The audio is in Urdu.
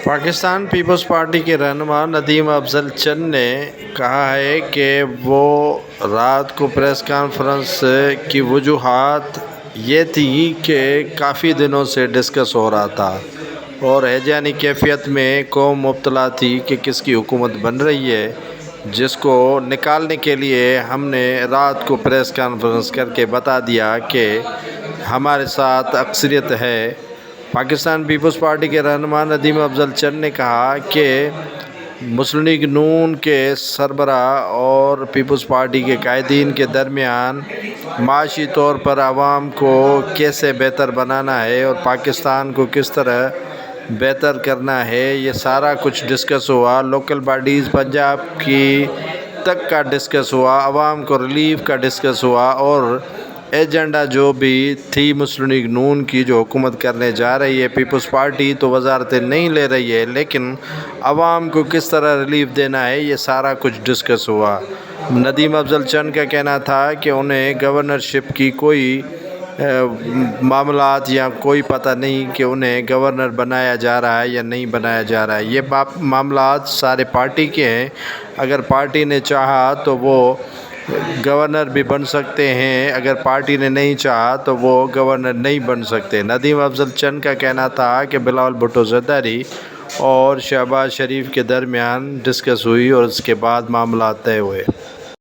پاکستان پیپلز پارٹی کے رہنما ندیم افضل چند نے کہا ہے کہ وہ رات کو پریس کانفرنس کی وجوہات یہ تھی کہ کافی دنوں سے ڈسکس ہو رہا تھا اور ہیجانی کیفیت میں قوم مبتلا تھی کہ کس کی حکومت بن رہی ہے، جس کو نکالنے کے لیے ہم نے رات کو پریس کانفرنس کر کے بتا دیا کہ ہمارے ساتھ اکثریت ہے۔ پاکستان پیپلز پارٹی کے رہنما ندیم افضل چند نے کہا کہ مسلم لیگ نون کے سربراہ اور پیپلز پارٹی کے قائدین کے درمیان معاشی طور پر عوام کو کیسے بہتر بنانا ہے اور پاکستان کو کس طرح بہتر کرنا ہے، یہ سارا کچھ ڈسکس ہوا۔ لوکل باڈیز پنجاب کی تک کا ڈسکس ہوا، عوام کو ریلیف کا ڈسکس ہوا اور ایجنڈا جو بھی تھی مسلم لیگ نون کی جو حکومت کرنے جا رہی ہے، پیپلز پارٹی تو وزارتیں نہیں لے رہی ہے لیکن عوام کو کس طرح ریلیف دینا ہے، یہ سارا کچھ ڈسکس ہوا۔ ندیم افضل چند کا کہنا تھا کہ انہیں گورنرشپ کی کوئی معاملات یا کوئی پتہ نہیں کہ انہیں گورنر بنایا جا رہا ہے یا نہیں بنایا جا رہا ہے، یہ معاملات سارے پارٹی کے ہیں۔ اگر پارٹی نے چاہا تو وہ گورنر بھی بن سکتے ہیں، اگر پارٹی نے نہیں چاہا تو وہ گورنر نہیں بن سکتے۔ ندیم افضل چند کا کہنا تھا کہ بلاول بھٹو زرداری اور شہباز شریف کے درمیان ڈسکس ہوئی اور اس کے بعد معاملات طے ہوئے۔